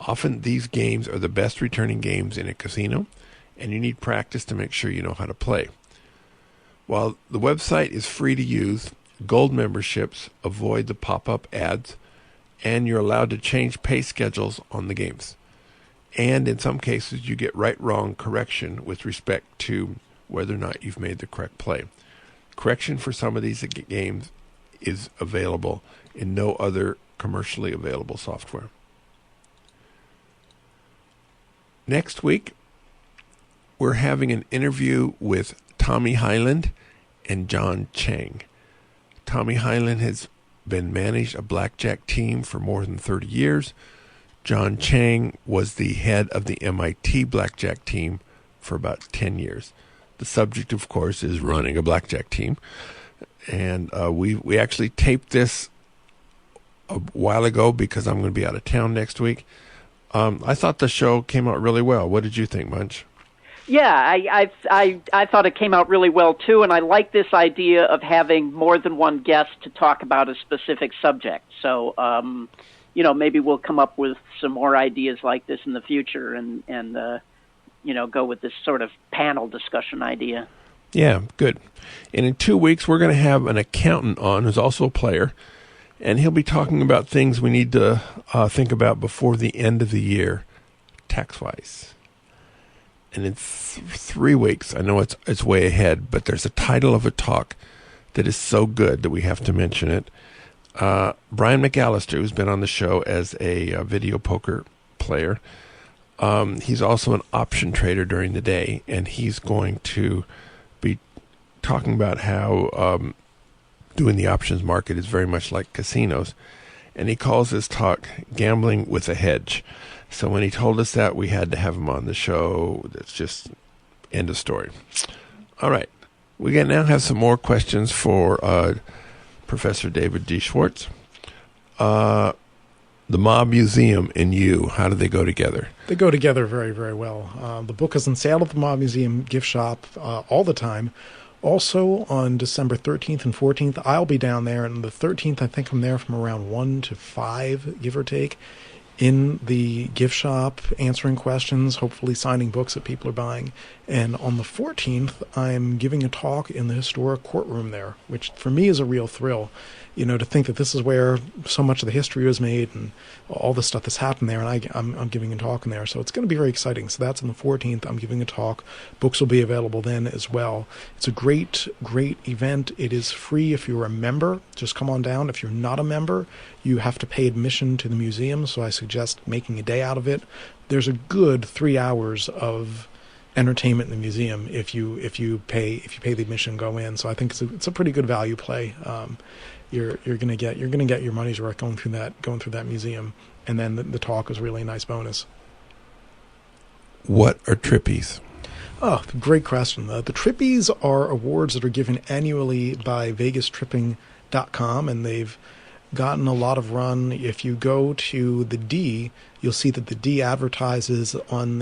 Often these games are the best returning games in a casino, and you need practice to make sure you know how to play. While the website is free to use, Gold memberships avoid the pop-up ads, and you're allowed to change pay schedules on the games. And in some cases, you get right-wrong correction with respect to whether or not you've made the correct play. Correction for some of these games is available in no other commercially available software. Next week, we're having an interview with Tommy Hyland and John Chang. Tommy Hyland has been managed a blackjack team for more than 30 years. John Chang was the head of the MIT blackjack team for about 10 years. The subject, of course, is running a blackjack team. And we actually taped this a while ago because I'm going to be out of town next week. I thought the show came out really well. What did you think, Munch? Yeah, I thought it came out really well, too, and I like this idea of having more than one guest to talk about a specific subject. So, maybe we'll come up with some more ideas like this in the future and go with this sort of panel discussion idea. Yeah, good. And in 2 weeks, we're going to have an accountant on who's also a player, and he'll be talking about things we need to think about before the end of the year, tax-wise. And in 3 weeks, I know it's way ahead, but there's a title of a talk that is so good that we have to mention it. Brian McAllister, who's been on the show as a video poker player, he's also an option trader during the day, and he's going to be talking about how doing the options market is very much like casinos. And he calls his talk Gambling with a Hedge. So when he told us that, we had to have him on the show. That's just end of story. All right. We can now have some more questions for Professor David G. Schwartz. The Mob Museum and you, how do they go together? They go together very, very well. The book is on sale at the Mob Museum gift shop all the time. Also, on December 13th and 14th, I'll be down there. And the 13th, I think I'm there from around 1 to 5, give or take, in the gift shop, answering questions, hopefully signing books that people are buying. And on the 14th, I'm giving a talk in the historic courtroom there, which for me is a real thrill. to think that this is where so much of the history was made and all the stuff that's happened there, and I'm giving a talk in there. So it's going to be very exciting. So that's on the 14th. I'm giving a talk. Books will be available then as well. It's a great event. It is free if you're a member. Just come on down. If you're not a member, you have to pay admission to the museum, so I suggest making a day out of it. There's a good 3 hours of entertainment in the museum if you pay the admission and go in. So I think it's a pretty good value play. You're gonna get your money's worth going through that museum, and then the talk is really a nice bonus. What are Trippies? Oh, great question. The Trippies are awards that are given annually by VegasTripping.com, and they've gotten a lot of run. If you go to the D, you'll see that the D advertises on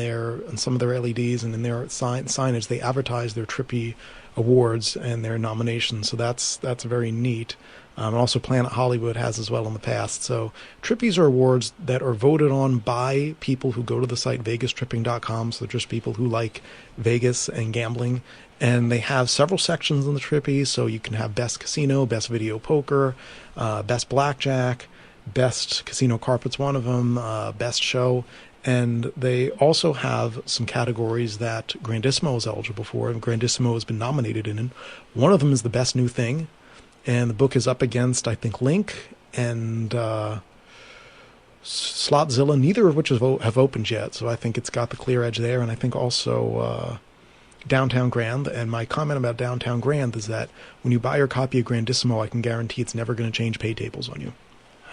some of their LEDs and in their signage, they advertise their Trippie awards and their nominations. So that's very neat. And also Planet Hollywood has as well in the past. So Trippies are awards that are voted on by people who go to the site VegasTripping.com. So they're just people who like Vegas and gambling. And they have several sections in the Trippies. So you can have Best Casino, Best Video Poker, Best Blackjack, Best Casino Carpet's one of them, Best Show. And they also have some categories that Grandissimo is eligible for, and Grandissimo has been nominated in. One of them is the Best New Thing. And the book is up against, I think, Link and Slotzilla, neither of which have opened yet. So I think it's got the clear edge there. And I think also Downtown Grand. And my comment about Downtown Grand is that when you buy your copy of Grandissimo, I can guarantee it's never going to change pay tables on you.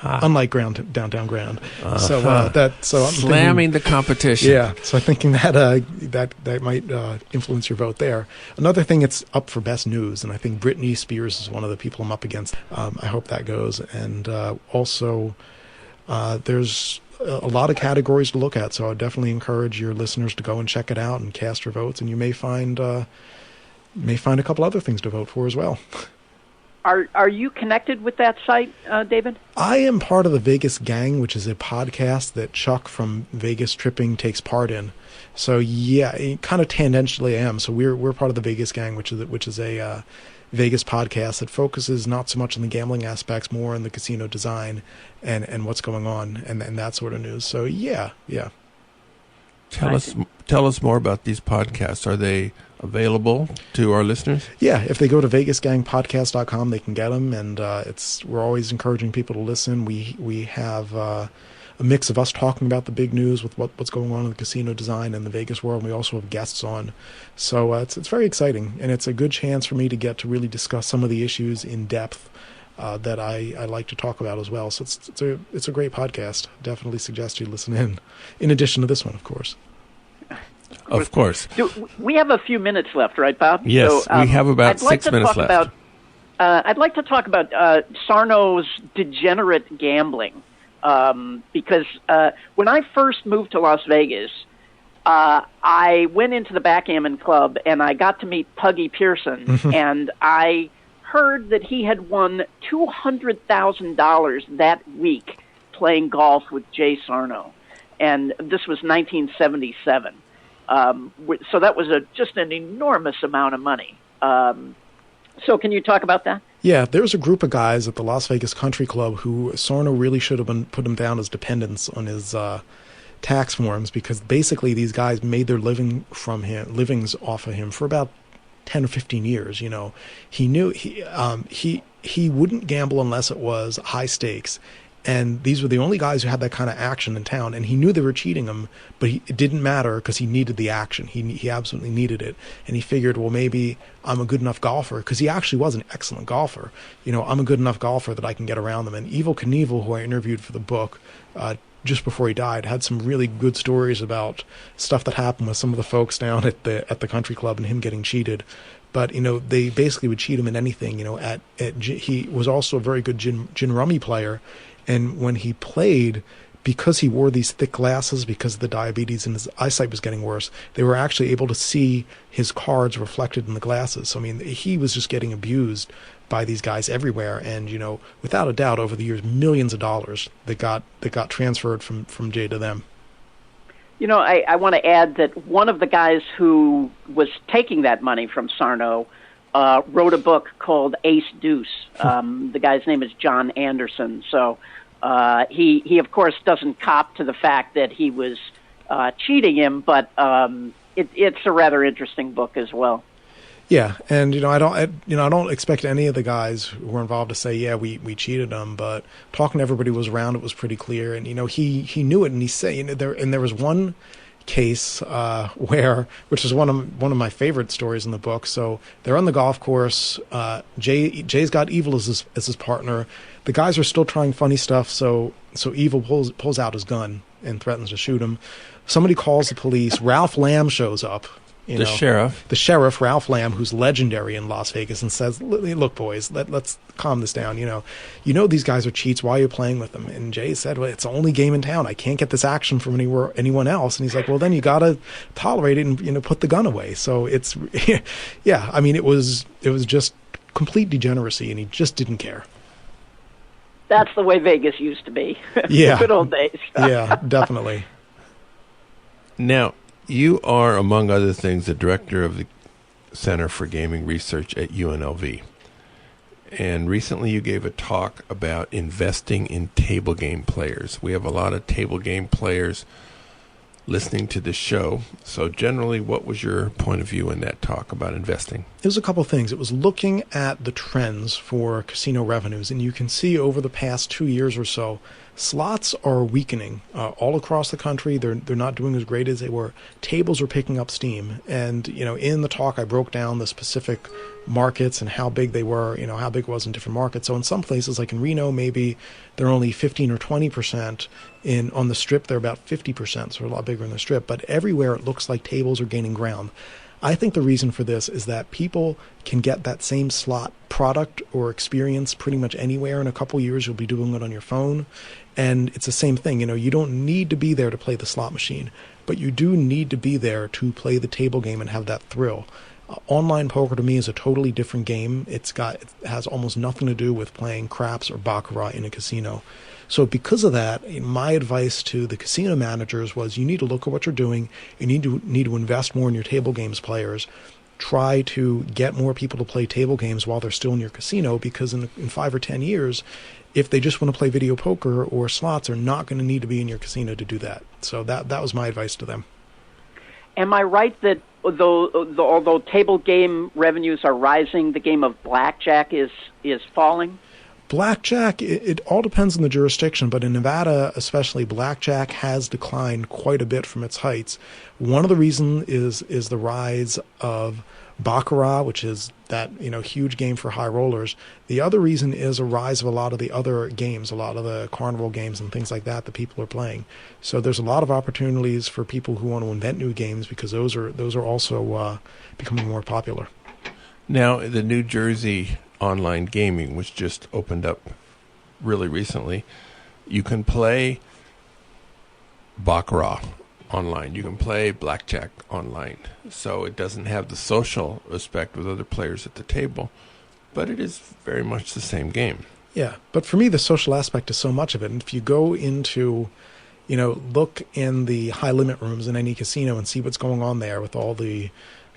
Unlike Downtown Grand. So I'm slamming the competition. Yeah, so I'm thinking that might influence your vote there. Another thing, it's up for Best News, and I think Britney Spears is one of the people I'm up against. I hope that goes. And also, there's a lot of categories to look at, so I would definitely encourage your listeners to go and check it out and cast your votes, and you may find a couple other things to vote for as well. Are you connected with that site, David? I am part of the Vegas Gang, which is a podcast that Chuck from Vegas Tripping takes part in. So yeah, kind of tangentially I am. So we're part of the Vegas Gang, which is a Vegas podcast that focuses not so much on the gambling aspects, more on the casino design and what's going on and that sort of news. So yeah. Tell us more about these podcasts. Are they available to our listeners? Yeah, if they go to VegasGangPodcast.com, they can get them, and we're always encouraging people to listen. We have a mix of us talking about the big news with what's going on in the casino design and the Vegas world, and we also have guests on. So it's very exciting, and it's a good chance for me to get to really discuss some of the issues in depth that I like to talk about as well. So it's a great podcast. Definitely suggest you listen in addition to this one, of course. Of course. We have a few minutes left, right, Bob? Yes, so, we have about 6 minutes left. I'd like to talk about Sarno's degenerate gambling, because when I first moved to Las Vegas, I went into the backgammon club and I got to meet Puggy Pearson, and I heard that he had won $200,000 that week playing golf with Jay Sarno, and this was 1977. So that was just an enormous amount of money. So can you talk about that? Yeah, there was a group of guys at the Las Vegas Country Club who Sarno really should have put them down as dependents on his tax forms, because basically these guys made their livings off of him for about 10 or 15 years. He knew he wouldn't gamble unless it was high stakes. And these were the only guys who had that kind of action in town. And he knew they were cheating him, but it didn't matter because he needed the action. He absolutely needed it. And he figured, well, maybe I'm a good enough golfer, because he actually was an excellent golfer. I'm a good enough golfer that I can get around them. And Evel Knievel, who I interviewed for the book just before he died, had some really good stories about stuff that happened with some of the folks down at the country club and him getting cheated. But, they basically would cheat him in anything. He was also a very good gin rummy player. And when he played, because he wore these thick glasses, because of the diabetes and his eyesight was getting worse, they were actually able to see his cards reflected in the glasses. So, he was just getting abused by these guys everywhere. And, without a doubt, over the years, millions of dollars that got transferred from Jay to them. I want to add that one of the guys who was taking that money from Sarno wrote a book called Ace Deuce. The guy's name is John Anderson. So he of course doesn't cop to the fact that he was cheating him, but it's a rather interesting book as well. Yeah, and I don't expect any of the guys who were involved to say, yeah, we cheated them, but talking to everybody who was around, it was pretty clear, and he knew it, and he said, there was one case which is one of my favorite stories in the book. So they're on the golf course. Jay's got Evil as his partner. The guys are still trying funny stuff. So Evil pulls out his gun and threatens to shoot him. Somebody calls the police. Ralph Lamb shows up. The sheriff, Ralph Lamb, who's legendary in Las Vegas, and says, look, boys, let's calm this down. These guys are cheats. Why are you playing with them? And Jay said, well, it's the only game in town. I can't get this action from anyone else. And he's like, well, then you got to tolerate it and, put the gun away. So it's, yeah, I mean, it was just complete degeneracy, and he just didn't care. That's the way Vegas used to be. Yeah. Good old days. Yeah, definitely. Now, you are, among other things, the director of the Center for Gaming Research at UNLV. And recently you gave a talk about investing in table game players. We have a lot of table game players listening to this show. So generally, what was your point of view in that talk about investing? It was a couple of things. It was looking at the trends for casino revenues. And you can see over the past 2 years or so, slots are weakening all across the country. They're not doing as great as they were. Tables are picking up steam. And, in the talk, I broke down the specific markets and how big they were, how big it was in different markets. So in some places, like in Reno, maybe they're only 15 or 20%. On the Strip, they're about 50%, so a lot bigger in the Strip. But everywhere, it looks like tables are gaining ground. I think the reason for this is that people can get that same slot product or experience pretty much anywhere. In a couple years, you'll be doing it on your phone. And it's the same thing. You don't need to be there to play the slot machine, but you do need to be there to play the table game and have that thrill. Online poker to me is a totally different game. It has almost nothing to do with playing craps or baccarat in a casino. So because of that, my advice to the casino managers was you need to look at what you're doing. You need to invest more in your table games players. Try to get more people to play table games while they're still in your casino, because in 5 or 10 years, if they just want to play video poker or slots, they're not going to need to be in your casino to do that. So that was my advice to them. Am I right that although table game revenues are rising, the game of blackjack is falling? Blackjack, it all depends on the jurisdiction, but in Nevada especially, blackjack has declined quite a bit from its heights. One of the reasons is the rise of baccarat, which is that huge game for high rollers. The other reason is a rise of a lot of the other games, a lot of the carnival games and things like that people are playing. So there's a lot of opportunities for people who want to invent new games, because those are also becoming more popular. Now, the New Jersey online gaming, which just opened up really recently, you can play baccarat online. You can play blackjack online. So it doesn't have the social aspect with other players at the table, but it is very much the same game. Yeah, but for me, the social aspect is so much of it. And if you go into, look in the high limit rooms in any casino and see what's going on there with all the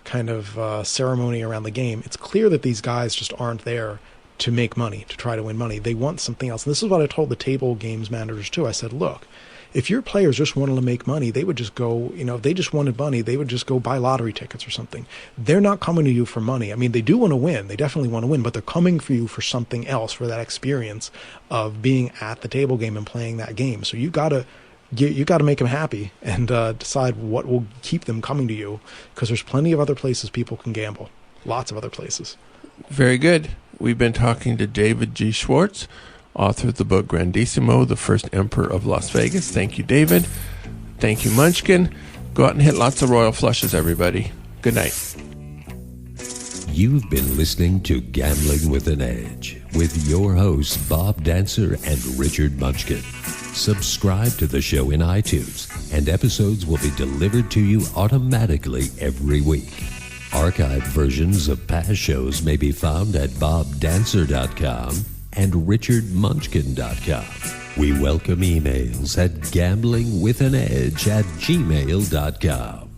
kind of ceremony around the game, it's clear that these guys just aren't there to make money, to try to win money. They want something else. And this is what I told the table games managers too. I said, look, if your players just wanted to make money, they would just go, if they just wanted money, they would just go buy lottery tickets or something. They're not coming to you for money. I mean, they do want to win. They definitely want to win, but they're coming for you for something else, for that experience of being at the table game and playing that game. So you got to make them happy and decide what will keep them coming to you, because there's plenty of other places people can gamble. Lots of other places. Very good. We've been talking to David G. Schwartz, author of the book Grandissimo, The First Emperor of Las Vegas. Thank you, David. Thank you, Munchkin. Go out and hit lots of royal flushes, everybody. Good night. You've been listening to Gambling with an Edge with your hosts, Bob Dancer and Richard Munchkin. Subscribe to the show in iTunes, and episodes will be delivered to you automatically every week. Archived versions of past shows may be found at bobdancer.com and richardmunchkin.com. We welcome emails at gamblingwithanedge@gmail.com.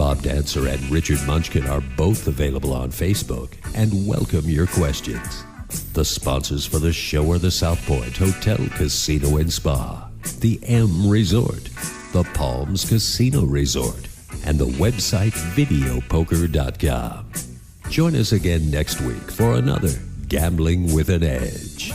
Bob Dancer and Richard Munchkin are both available on Facebook and welcome your questions. The sponsors for the show are the South Point Hotel, Casino and Spa, the M Resort, the Palms Casino Resort, and the website videopoker.com. Join us again next week for another Gambling with an Edge.